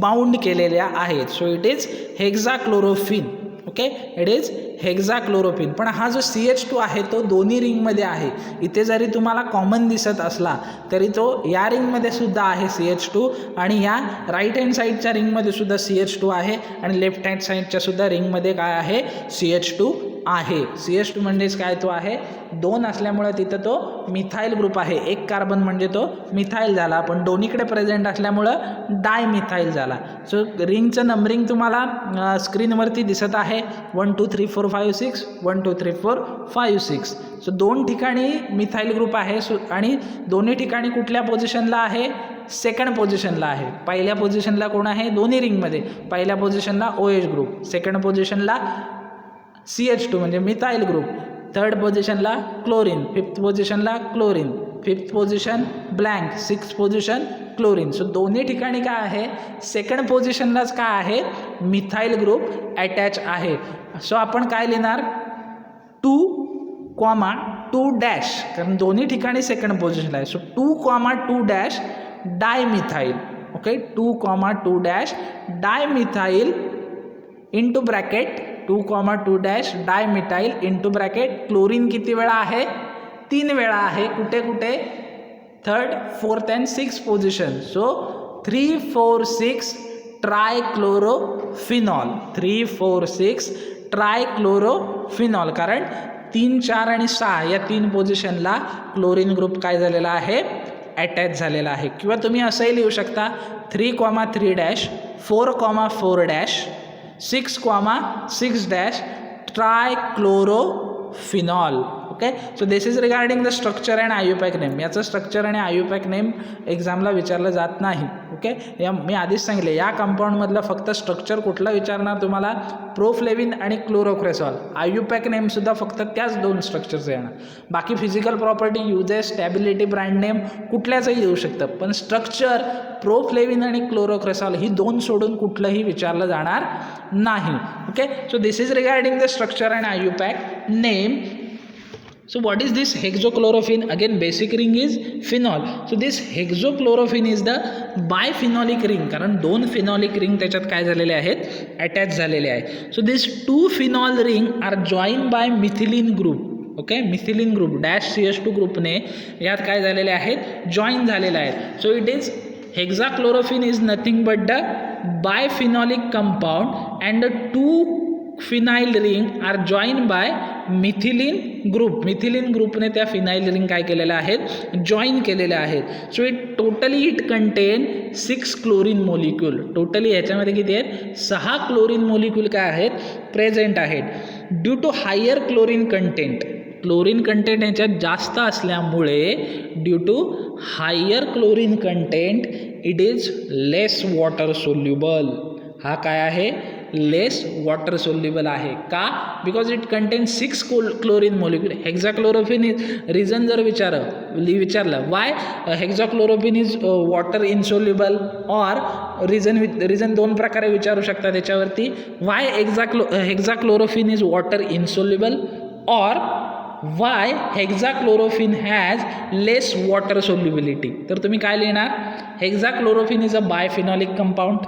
बाउंड केलेल्या आहेत. So it is hexachlorophene. Okay, it is hexachlorophene. पण हा जो CH2 आहे तो दोन्ही रिंगमध्ये आहे. इथे जरी तुम्हाला कॉमन दिसत असला तरी तो या रिंगमध्ये सुद्धा आहे CH2 आणि या राईट हँड साईडच्या रिंगमध्ये सुद्धा CH2 आहे आणि लेफ्ट हँड साईडच्या सुद्धा रिंगमध्ये काय आहे? CH2 आहे. CH2 म्हणजेच काय? तो आहे 2 असल्यामुळे तिथं तो मिथाइल ग्रुप आहे. एक कार्बन म्हणजे तो मिथाइल झाला, पण दोन्हीकडे प्रेझेंट असल्यामुळं डायमिथाइल झाला. सो रिंगचं नंबरिंग तुम्हाला स्क्रीनवरती दिसत आहे. 1 2 3 4 5 6 1 2 3 4 5 6. सो 2 ठिकाणी मिथाइल ग्रुप आहे आणि दोन्ही ठिकाणी कुठल्या पोझिशनला आहे? सेकंड पोझिशनला आहे. पहिल्या पोझिशनला कोण आहे? दोन्ही रिंगमध्ये पहिल्या पोझिशनला OH ग्रुप, सेकंड पोझिशनला CH2 म्हणजे मिथाइल ग्रुप, थर्ड पोझिशनला क्लोरीन, फिफ्थ पोझिशनला chlorine, fifth position blank, sixth position chlorine. So दोन्ही ठिकाणी काय आहे? सेकंड पोझिशनलाच काय आहे? मिथाइल ग्रुप अटॅच आहे. सो आपण काय लिहिणार? 2,2 कारण दोन्ही ठिकाणी सेकंड पोझिशनला आहे. So 2,2 dimethyl. Okay, 2,2 dimethyl into bracket 2,2 dimethyl into bracket chlorine किती वेळा आहे? 3 वेळा आहे. कुठे कुठे? Third, fourth and sixth position. So 3 4 6 ट्रायक्लोरोफिनॉल. 3 4 6 ट्रायक्लोरोफिनॉल. कारण 3 4 आणि 6 या 3 पोझिशनला क्लोरीन ग्रुप काय झालेला आहे? अटॅच झालेला आहे. किंवा तुम्ही असंही लिहू शकता 3,3 4,4 6,6 trichlorophenol. Okay, so this is regarding the structure and IUPAC name. याचं स्ट्रक्चर आणि आयुपॅक नेम एक्झामला विचारलं जात नाही. ओके, मी आधीच सांगितले या कंपाऊंडमधलं फक्त स्ट्रक्चर कुठलं विचारणार तुम्हाला? प्रोफ्लेविन आणि क्लोरोक्रेसॉल. आयुपॅक नेमसुद्धा फक्त त्याच 2 स्ट्रक्चरचं येणार. बाकी physical property, uses, stability, brand name कुठल्याचंही येऊ शकतं, पण स्ट्रक्चर प्रोफ्लेविन आणि क्लोरोक्रेसॉल ही 2 सोडून कुठलंही विचारलं जाणार नाही. Okay, so this is regarding the structure and IUPAC name. So what is this hexachlorophene? Again basic ring is phenol. So this hexachlorophene is the biphenolic ring, कारण 2 phenolic ring त्याच्यात काय झालेले आहेत? अटॅच झालेले आहेत. So these 2 phenol ring are joined by methylene group. Okay, methylene group dash CH2 ग्रुपने यात काय झालेले आहेत? जॉईन झालेले आहेत. So it is hexachlorophene is nothing but the biphenolic compound and the 2 phenyl ring are joined by methylene ग्रुपने त्या phenyl ring काय केलेल्या आहेत जॉईन केलेल्या आहेत. So it contain 6 chlorine molecule. Totally ह्याच्यामध्ये किती आहेत 6 क्लोरीन मोलिक्यूल काय आहेत प्रेझेंट आहेत. Due to higher chlorine content ह्याच्यात जास्त असल्यामुळे due to higher chlorine content it is less water soluble. हा काय आहे लेस वॉटर सोल्युबल आहे. का because it contain 6 chlorine molecule. Hexachlorophene is reason जर विचारलं why hexachlorophene is water insoluble or reason 2 प्रकारे विचारू शकता त्याच्यावरती. Why hexachlorophene is water insoluble or why hexachlorophene has less water solubility. तर तुम्ही काय लिहिणार हेक्झाक्लोरोफिन is a biphenolic compound.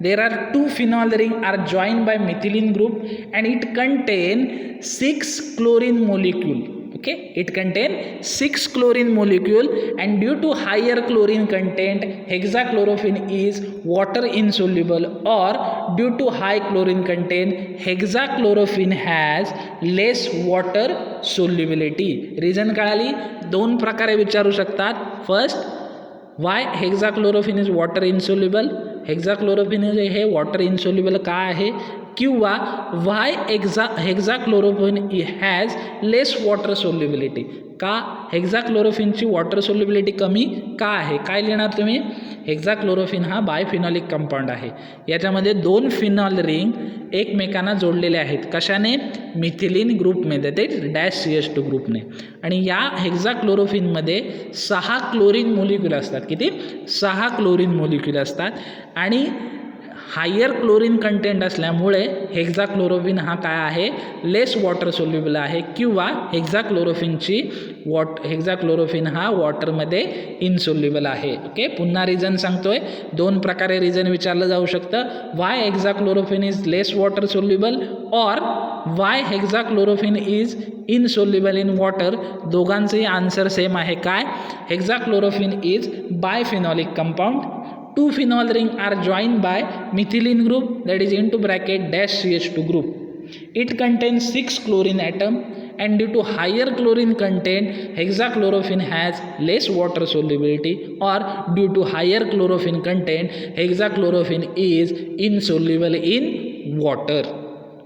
There are 2 phenol ring are joined by methylene group and it contain 6 chlorine molecule. Okay, it contain 6 chlorine molecule and due to higher chlorine content hexachlorophene is water insoluble or due to high chlorine content hexachlorophene has less water solubility. reason कळाली. 2 प्रकारे विचारू शकतात. First why hexachlorophene is water insoluble. Hexachlorophene हे water insoluble का आहे किंवा why hexachlorophene has less water solubility. का हेक्झाक्लोरोफिनची वॉटर सोल्युबिलिटी कमी का आहे. काय लिहिणार तुम्ही हेक्झाक्लोरोफिन हा बायफिनॉलिक कंपाऊंड आहे. याच्यामध्ये 2 फिनॉल रिंग एकमेकांना जोडलेले आहेत. कशाने मिथिलीन ग्रुपमध्ये ते -CH2 ग्रुपने. आणि या हेक्झाक्लोरोफिनमध्ये 6 क्लोरीन मोलिक्यूल असतात. किती 6 क्लोरीन मोलिक्यूल असतात आणि हायर क्लोरीन कंटेंट असल्यामुळे हेक्झाक्लोरोफिन हा काय आहे लेस वॉटर सोल्युबल आहे किंवा हेक्झाक्लोरोफिन हा वॉटरमध्ये इनसोल्युबल आहे. ओके, पुन्हा रिझन सांगतोय. 2 प्रकारे रिझन विचारलं जाऊ शकतं. Why hexachlorophene is less water soluble or why hexachlorophene is insoluble in water. दोघांचंही आन्सर सेम आहे. काय hexachlorophene is biphenolic compound. 2 phenol ring are joined by methylene group that is into bracket -CH2 group. It contains 6 chlorine atom and due to higher chlorine content hexachlorophene has less water solubility or due to higher chlorophene content hexachlorophene is insoluble in water.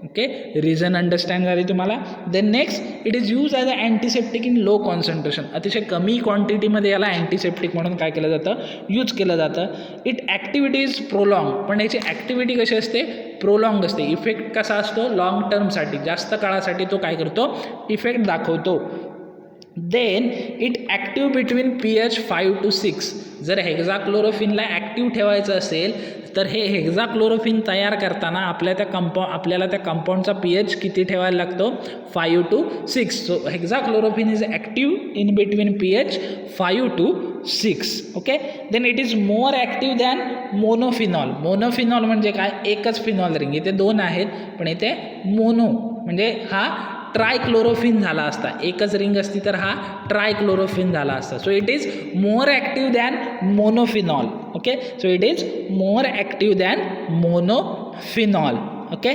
Okay, reason understand झाली तुम्हाला. Then next it is use as a antiseptic in low concentration. अतिशय कमी क्वांटिटीमध्ये याला antiseptic म्हणून काय केलं जातं यूज केलं जातं. It activity is prolong. पण याची ॲक्टिव्हिटी कशी असते प्रोलॉंग असते. इफेक्ट कसा असतो लॉंग टर्मसाठी जास्त काळासाठी तो काय करतो इफेक्ट दाखवतो. Then it active between pH 5 to 6. जर हेक्झाक्लोरोफिनला ॲक्टिव्ह ठेवायचं असेल तर हे हेक्झाक्लोरोफिन तयार करताना आपल्याला त्या कंपाऊंडचा pH किती ठेवायला लागतो 5 to 6. So hexachlorophene is active in between pH 5 to 6. Okay, then it is more active than monophenol. Monophenol म्हणजे काय एकच फिनॉल रिंग. इथे 2 आहेत पण इथे मोनो म्हणजे हा ट्रायक्लोरोफिन झाला असता. एकच रिंग असती तर हा ट्रायक्लोरोफिन झाला असता. So it is more active than monophenol. Okay, so it is more active than monophenol. Okay,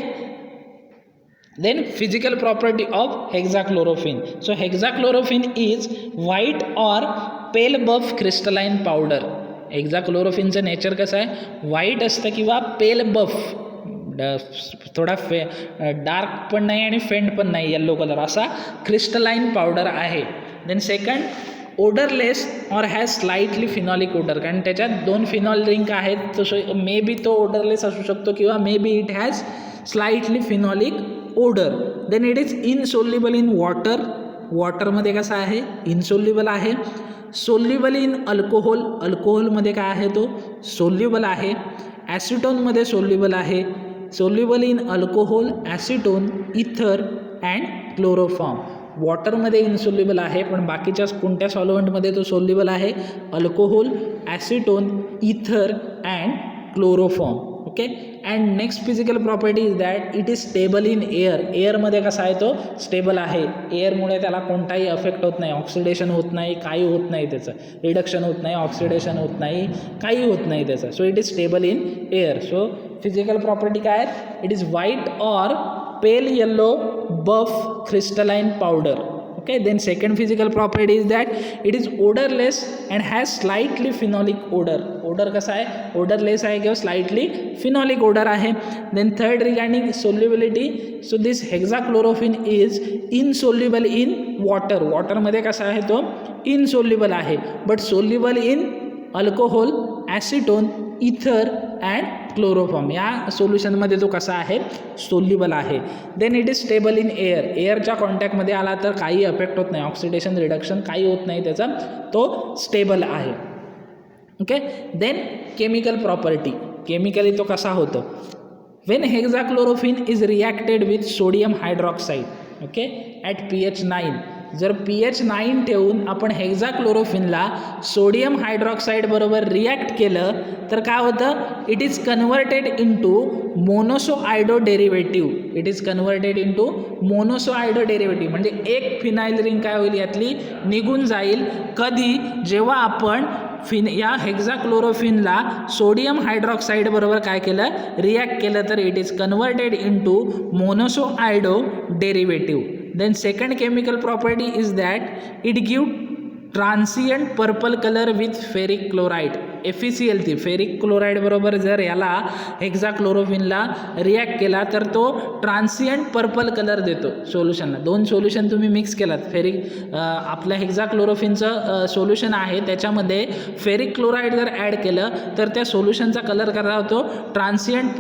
then physical property of hexachlorophene. So hexachlorophine is white or pale buff crystalline powder. हेक्झाक्लोरोफिनचं nature कसं आहे white असतं किंवा पेल बफ थोडा dark पण नाही आणि faint पण नाही येल्लो कलर असा क्रिस्टलाइन पावडर आहे. Then second odourless or has slightly phenolic odour. कारण त्याच्यात 2 फिनॉल रिंग आहेत. तसं मे बी तो ओडरलेस असू शकतो किंवा may be it has slightly phenolic odour. Then it is insoluble in water. वॉटरमध्ये कसं आहे इनसोल्युबल आहे. Soluble in alcohol. अल्कोहोलमध्ये काय आहे तो सोल्युबल आहे. ॲसिटोनमध्ये सोल्युबल आहे. Soluble in alcohol acetone ether and chloroform. वॉटरमध्ये इनसोल्युबल आहे पण बाकीच्या कोणत्या सॉल्व्हंटमध्ये तो सोल्युबल आहे alcohol acetone ether and chloroform. Okay, and next physical property is that it is stable in air. एअरमध्ये कसा आहे तो स्टेबल आहे. एअरमुळे त्याला कोणताही अफेक्ट होत नाही. ऑक्सिडेशन होत नाही काही होत नाही. त्याचं रिडक्शन होत नाही ऑक्सिडेशन होत नाही काही होत नाही त्याचं. So it is stable in air. So physical property काय आहेत it is white or pale yellow buff crystalline powder. Okay, then second physical property is that it is odorless and has slightly phenolic odor. Odor कसा आहे, odorless आहे किंवा slightly phenolic odor आहे. Then third regarding solubility, so this hexachlorophene is insoluble in water. water मध्ये कसा आहे तो insoluble आहे, but soluble in alcohol, acetone, ether and chloroform. या सोल्युशनमध्ये तो कसा आहे, सोल्युबल आहे. Then it is stable in air. एअरच्या कॉन्टॅक्टमध्ये आला तर काही अफेक्ट होत नाही, ऑक्सिडेशन रिडक्शन काही होत नाही त्याचा, तो स्टेबल आहे. Okay, then chemical property. Chemically तो कसा होतो, when hexachlorophene is reacted with sodium hydroxide, okay, at pH 9. जर pH 9 ठेवून आपण हेक्साक्लोरोफिनला सोडियम हायड्रॉक्साईड बरोबर रिॲक्ट केलं तर काय होतं, it is converted into monosodium derivative. It is converted into monosodium derivative. म्हणजे एक फिनाईल रिंग काय होईल यातली निघून जाईल. कधी, जेव्हा आपण या हेक्साक्लोरोफिनला सोडियम हायड्रॉक्साईड बरोबर काय केलं, रिॲक्ट केलं तर it is converted into monosodium derivative. Then second chemical property is that it give transient purple color with ferric chloride. FeCl3 ferric chloride बरोबर जर याला हेक्साक्लोरोफिनला रिॲक्ट केला तर तो ट्रान्सियंट पर्पल कलर देतो सोल्युशनला. दोन सोल्युशन तुम्ही मिक्स केलात, फेरिक आपल्या हेक्साक्लोरोफिनचं सोल्युशन आहे त्याच्यामध्ये फेरिक क्लोराईड जर ॲड केलं तर त्या सोल्युशनचा कलर कसा होतो, ट्रान्सियंट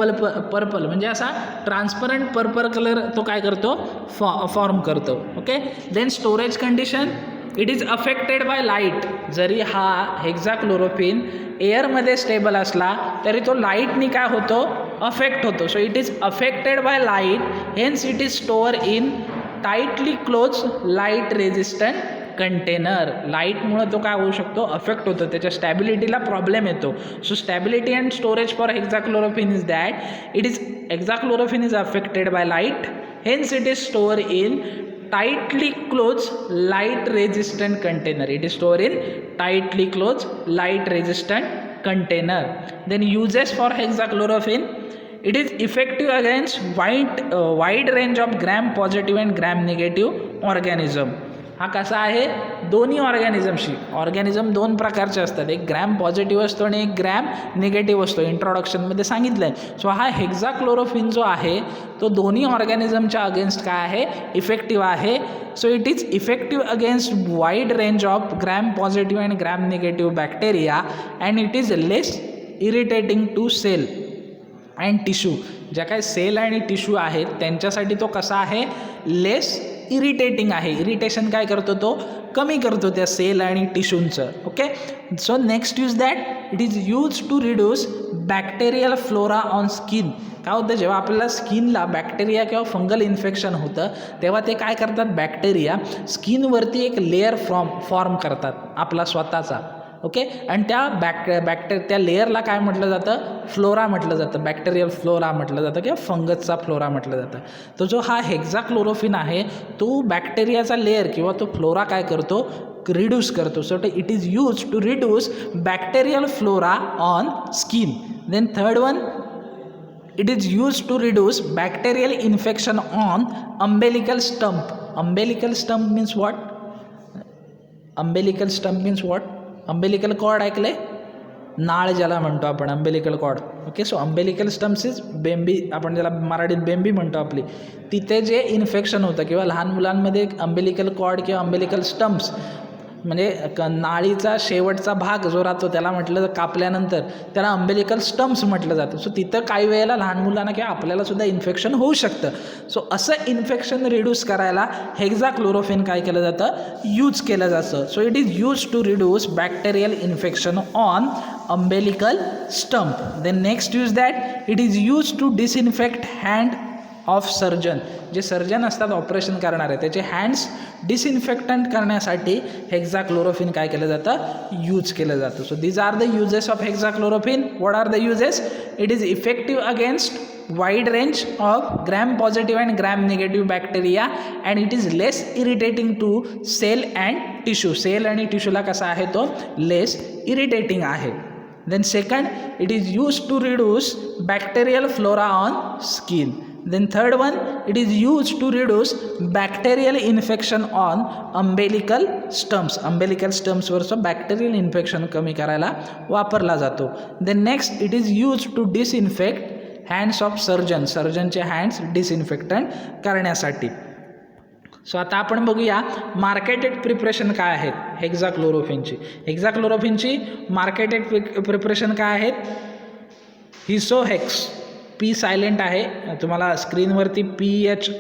पर्पल, म्हणजे असा ट्रान्सपरंट पर्पल कलर तो काय करतो, फॉर्म करतो. Okay, then storage condition, it is affected by light. जरी हा हेक्साक्लोरोफिन एअरमध्ये स्टेबल असला तरी तो लाईटनी काय होतो, अफेक्ट होतो. So it is affected by light, hence it is store in tightly close light resistant container. लाईटमुळं तो काय होऊ शकतो, अफेक्ट होतो, त्याच्या स्टॅबिलिटीला प्रॉब्लेम येतो. So stability and storage for hexachlorophene is that it is hexachlorophene is affected by light, hence it is store in tightly closed light resistant container. It is stored in tightly closed light resistant container. Then uses for hexachlorophene, it is effective against wide range of gram positive and gram negative organism. हा कसा आहे, दोन्ही organism दोन प्रकारचे असतात, एक gram positive असतो आणि एक ग्रॅम निगेटिव्ह असतो, इंट्रोडक्शनमध्ये सांगितलं आहे. सो हा हेक्साक्लोरोफिन जो आहे तो दोन्ही ऑर्गॅनिझमच्या अगेन्स्ट काय आहे, इफेक्टिव्ह आहे. So it is effective against wide range of gram positive and gram negative bacteria and it is less irritating to cell and tissue. ज्या काही सेल आणि टिश्यू आहेत त्यांच्यासाठी तो कसा आहे, लेस इरिटेटिंग आहे. इरिटेशन काय करतो, तो कमी करतो त्या सेल आणि टिश्यूंचं. Okay, so next use that it is use to reduce bacterial flora on skin. काय होतं, जेव्हा आपल्याला स्किनला बॅक्टेरिया किंवा फंगल इन्फेक्शन होतं तेव्हा ते काय करतात, बॅक्टेरिया स्किनवरती एक लेअर फॉर्म करतात आपला स्वतःचा. ओके, आणि त्या त्या लेअरला काय म्हटलं जातं, फ्लोरा म्हटलं जातं, बॅक्टेरियल फ्लोरा म्हटलं जातं किंवा फंगसचा फ्लोरा म्हटलं जातं. तो जो हा हेक्साक्लोरोफिन आहे तो बॅक्टेरियाचा लेअर किंवा तो फ्लोरा काय करतो, रिड्यूस करतो. So it is use to reduce bacterial flora on skin. Then third one, it is use to reduce bacterial infection on umbilical stump. Umbilical stump means what, umbilical stump means what, umbilical cord ऐकले, नाळ ज्याला म्हणतो आपण umbilical cord. Okay, so umbilical stumps is बेंबी, आपण ज्याला मराठीत बेंबी म्हणतो आपली, तिथे जे इन्फेक्शन होतं किंवा लहान मुलांमध्ये अंबेलिकल कॉर्ड किंवा अंबेलिकल स्टम्प्स म्हणजे नाळीचा शेवटचा भाग जो राहतो त्याला म्हटलं कापल्यानंतर त्याला अंबेलिकल स्टम्प्स म्हटलं जातं. सो तिथं काही वेळेला लहान मुलांना किंवा आपल्याला सुद्धा इन्फेक्शन होऊ शकतं. सो असं इन्फेक्शन रिड्यूस करायला हेक्साक्लोरोफिन काय केलं जातं, यूज केलं जातं. So it is use to reduce bacterial infection on umbilical stump. Then next use that it is use to disinfect hand of surgeon. जे सर्जन असतात ऑपरेशन करणारे त्याचे हँड्स डिसइन्फेक्टंट करण्यासाठी हेक्साक्लोरोफिन काय केलं जातं, यूज केलं जातं. So these are the uses of hexachlorophene. What are the uses, it is effective against wide range of gram positive and gram negative bacteria and it is less irritating to cell and tissue. Cell आणि टिश्यूला कसा आहे तो less irritating आहे. Then second, it is used to reduce bacterial flora on skin. Then third one, it is used to reduce bacterial infection on umbilical stumps. Umbilical stumps वरचं bacterial infection कमी करायला वापरला जातो. Then next, it is used to disinfect hands of surgeon. सर्जनचे hands disinfectant करण्यासाठी. सो आता आपण बघूया मार्केटेड प्रिपरेशन काय आहेत हेक्झाक्लोरोफिनची. हेक्झाक्लोरोफिनची मार्केटेड प्रिपरेशन काय आहेत? हिसोहेक्स, पी सायलेंट आहे, तुम्हाला स्क्रीनवरती PHISOAHEX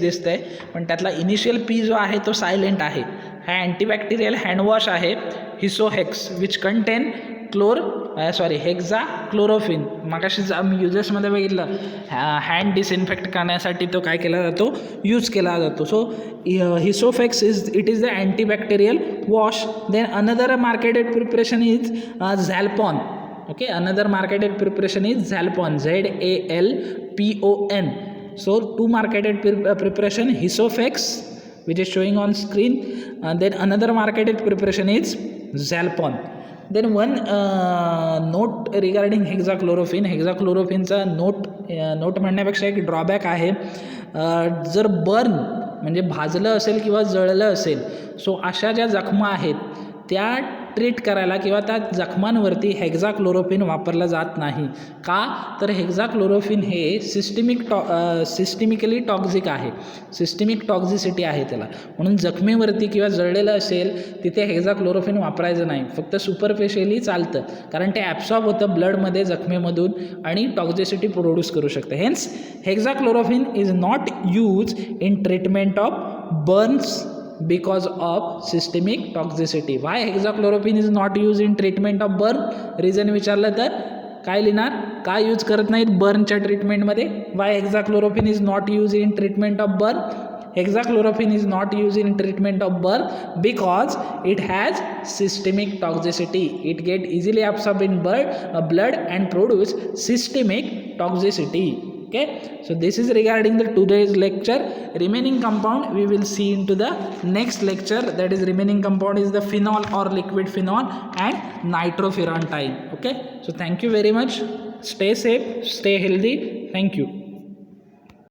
दिसतंय, पण त्यातला इनिशियल पी जो आहे तो सायलेंट आहे. हा अँटीबॅक्टेरियल हँडवॉश आहे हिसोहेक्स विच कंटेन हेक्झाक्लोरोफिन. मागाशी आम्ही युजेसमध्ये बघितलं हँड डिसइन्फेक्ट करण्यासाठी तो काय केला जातो, यूज केला जातो. So pHisoHex it is the antibacterial wash. Then another marketed preparation is Zalpon. Okay, another marketed preparation is Zalpon, ZALPON. So two marketed preparation, Hisofex, which is showing on screen, and then another marketed preparation is Zalpon. Then one note regarding hexachlorophene. हेक्झाक्लोरोफिनचा note म्हणण्यापेक्षा एक drawback आहे. जर burn म्हणजे भाजलं असेल किंवा जळलं असेल, सो अशा ज्या जखमा आहेत त्या ट्रीट करायला किंवा त्या जखमांवरती हेक्झाक्लोरोफिन वापरलं जात नाही. का? तर हेक्झाक्लोरोफिन हे सिस्टिमिकली टॉक्झिक आहे, सिस्टिमिक टॉक्झिसिटी आहे त्याला. म्हणून जखमेवरती किंवा जळलेलं असेल तिथे हेक्झाक्लोरोफिन वापरायचं नाही, फक्त सुपरफिशियली चालतं, कारण ते ॲब्सॉर्ब होतं ब्लडमध्ये जखमेमधून आणि टॉक्झिसिटी प्रोड्यूस करू शकते. Hence hexachlorophene is not use in treatment of burns because of systemic toxicity. Why hexachlorophene is not used in treatment of burn? Reason विचारलं तर काय लिहिणार? काय यूज करत नाहीत बर्नच्या ट्रीटमेंटमध्ये? Why hexachlorophene is not used in treatment of burn? Hexachlorophene is not used in treatment of burn because it has systemic toxicity. It get easily absorbed in blood and produce systemic toxicity. Okay, so this is regarding the today's lecture. Remaining compound we will see into the next lecture. That is remaining compound is the phenol or liquid phenol and nitrofurantoin. Okay, so thank you very much. Stay safe, stay healthy. Thank you.